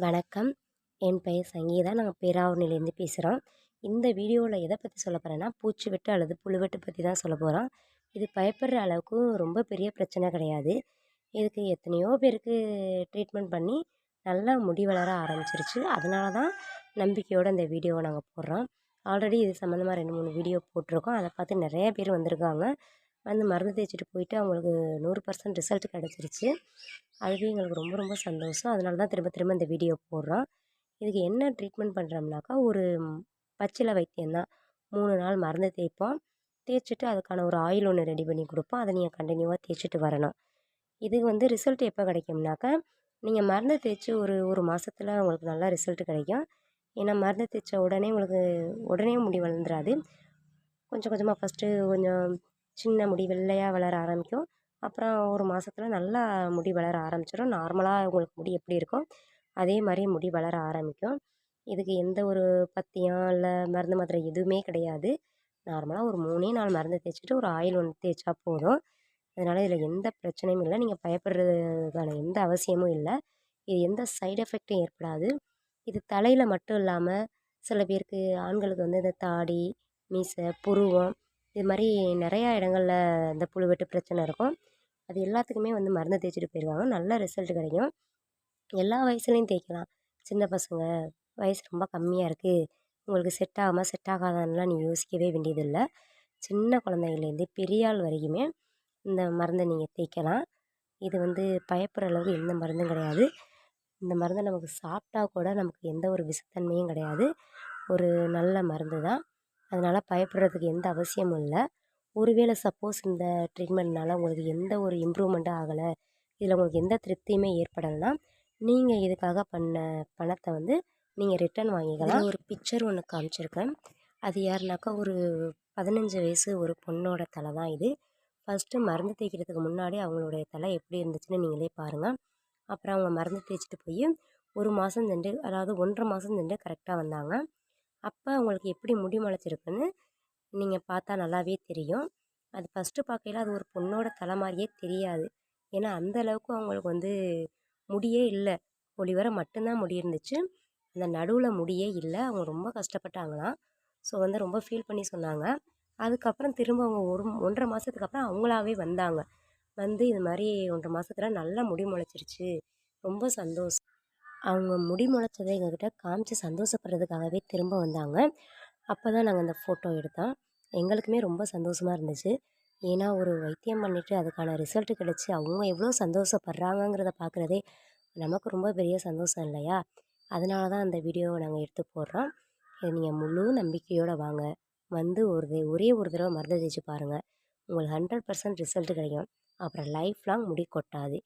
வணக்கம். என் பெயர் சங்கீதா. நாங்க பேராவூர்ணிலேருந்து பேசுகிறோம். இந்த வீடியோவில் எதை பற்றி சொல்ல போகிறேன்னா, பூச்சி வெட்டு அல்லது புழுவெட்டு பற்றி தான் சொல்ல போகிறோம். இது பயப்படுற அளவுக்கு ரொம்ப பெரிய பிரச்சனை கிடையாது. இதுக்கு எத்தனையோ பேருக்கு ட்ரீட்மெண்ட் பண்ணி நல்லா முடி வளர ஆரம்பிச்சிருச்சு. அதனால தான் நம்பிக்கையோடு இந்த வீடியோவை நாங்கள் போடுறோம். ஆல்ரெடி இது சம்மந்தமாக 2, 3 வீடியோ போட்டிருக்கோம். அதை பார்த்து நிறைய பேர் வந்திருக்காங்க. வந்து மருந்து தேய்ச்சிட்டு போயிட்டு அவங்களுக்கு 100% ரிசல்ட் கிடச்சிருச்சு. அதுவே எங்களுக்கு ரொம்ப ரொம்ப சந்தோஷம். அதனால தான் திரும்ப திரும்ப இந்த வீடியோ போடுறோம். இதுக்கு என்ன ட்ரீட்மெண்ட் பண்ணுறோம்னாக்கா, ஒரு பச்சிலை வைத்தியம் தான். 3 நாள் மருந்து தேய்ப்போம். தேய்ச்சிட்டு அதுக்கான ஒரு ஆயில் ஒன்று ரெடி பண்ணி கொடுப்போம். அதை நீங்கள் கண்டினியூவாக தேய்ச்சிட்டு வரணும். இதுக்கு வந்து ரிசல்ட் எப்போ கிடைக்கும்னாக்கா, நீங்கள் மருந்து தேய்ச்சி ஒரு 1 மாசத்துல உங்களுக்கு நல்லா ரிசல்ட் கிடைக்கும். ஏன்னா மருந்து தேய்ச்ச உடனே உங்களுக்கு உடனே முடி வளர்ந்துராது. கொஞ்சம் கொஞ்சமாக ஃபஸ்ட்டு கொஞ்சம் சின்ன முடி வெள்ளையா வளர ஆரம்பிக்கும். அப்புறம் 1 மாசத்துல நல்லா முடி வளர ஆரம்பிச்சிடும். நார்மலாக உங்களுக்கு முடி எப்படி இருக்கோ, அதே மாரி முடி வளர ஆரம்பிக்கும். இதுக்கு எந்த ஒரு பத்தியம், இல்ல மருந்து மாத்திரை எதுவுமே கிடையாது. நார்மலா ஒரு 3 நாள் மருந்து தேய்ச்சிட்டு ஒரு ஆயில் ஒன்று தேய்ச்சா போதும். அதனால இதில் எந்த பிரச்சனையும் இல்லை. நீங்கள் பயப்படுறதுக்கான எந்த அவசியமும் இல்லை. இது எந்த சைட் எஃபெக்ட்டும் ஏற்படாது. இது தலையில மட்டும் இல்லாம, சில பேருக்கு ஆண்களுக்கு வந்து இந்த தாடி, மீசை, புருவம் இது மாரி நெறையா இடங்கள்ல இந்த புழுவெட்டு பிரச்சனை இருக்கும். அது எல்லாத்துக்குமே வந்து மருந்து தேய்ச்சிட்டு போயிருவாங்க. நல்ல ரிசல்ட் கிடைக்கும். எல்லா வயசுலேயும் தேய்க்கலாம். சின்ன பசங்க, வயசு ரொம்ப கம்மியா இருக்கு, உங்களுக்கு செட் ஆகுமா, செட் ஆகாதான்னுலாம் நீங்க யோசிக்கவே வேண்டியதில்ல. சின்ன குழந்தைங்கள்லேருந்து பெரிய ஆள் வரைக்குமே இந்த மருந்த நீங்க தேய்க்கலாம். இது வந்து பயப்படுற அளவுக்கு எந்த மருந்தும் கிடையாது. இந்த மருந்த நமக்கு சாப்பிட்டா கூட நமக்கு எந்த ஒரு விஷத்தன்மையும் கிடையாது. ஒரு நல்ல மருந்து தான். அதனால பயப்படுறதுக்கு எந்த அவசியமும் இல்ல. ஒருவேளை சப்போஸ் இந்த ட்ரீட்மெண்ட்னால உங்களுக்கு எந்த ஒரு இம்ப்ரூவ்மெண்ட்டும் ஆகல, இதில உங்களுக்கு எந்த திருப்தியுமே ஏற்படலைன்னா, நீங்க இதுக்காக பண்ண பணத்த வந்து நீங்க ரிட்டர்ன் வாங்கிக்கலாம். ஒரு பிக்சர் ஒண்ணு காமிச்சிருக்கேன். அது யாருனாக்கா, ஒரு 15 வயசு ஒரு பொண்ணோட தலை தான் இது. ஃபர்ஸ்ட்டு மருந்து தேய்க்கிறதுக்கு முன்னாடி அவங்களுடைய தலை எப்படி இருந்துச்சுன்னு நீங்களே பாருங்க. அப்புறம் அவங்க மருந்து தேய்ச்சிட்டு போய் 1 மாதம் சென்று, அதாவது 1 1/2 மாதம் சென்று கரெக்ட்டா வந்தாங்க. அப்ப அவங்களுக்கு எப்படி முடி முளைச்சிருக்குன்னு நீங்க பார்த்தா நல்லாவே தெரியும். அது ஃபர்ஸ்ட்டு பார்க்கையில அது ஒரு பொண்ணோட தலை மாரியே தெரியாது. ஏன்னா, அந்த அளவுக்கு அவங்களுக்கு வந்து முடியே இல்ல. ஒளிவர மட்டும் தான் முடி இருந்துச்சு. அந்த நடுவுல முடியே இல்ல. அவங்க ரொம்ப கஷ்டப்பட்டாங்களாம். ஸோ வந்து ரொம்ப ஃபீல் பண்ணி சொன்னாங்க. அதுக்கப்புறம் திரும்ப அவங்க 1 1/2 மாசத்துக்கு அப்புறம் அவங்களாவே வந்தாங்க. வந்து இது மாரி 1 1/2 மாசத்துல நல்லா முடி முளைச்சிருச்சு. ரொம்ப சந்தோஷம். அவங்க முடி முளைச்சத எங்ககிட்ட காமிச்சு சந்தோஷப்படுறதுக்காகவே திரும்ப வந்தாங்க. அப்பதான் நாங்க அந்த ஃபோட்டோ எடுத்தோம். எங்களுக்குமே ரொம்ப சந்தோஷமா இருந்துச்சு. ஏன்னா, ஒரு வைத்தியம் பண்ணிட்டு அதுக்கான ரிசல்ட் கிடைச்சு அவங்க எவ்வளோ சந்தோஷப்படுறாங்கங்கிறத பார்க்குறதே நமக்கு ரொம்ப பெரிய சந்தோஷம் இல்லையா? அதனால தான் அந்த வீடியோவ நாங்க எடுத்து போடுறோம். இத நீங்க முழு நம்பிக்கையோட வாங்க. வந்து ஒரே ஒரு தடவ மருந்து தேய்ச்சு பாருங்க. உங்களுக்கு 100% ரிசல்ட் கிடைக்கும். அப்புறம் லைஃப் லாங் முடி கொட்டாது.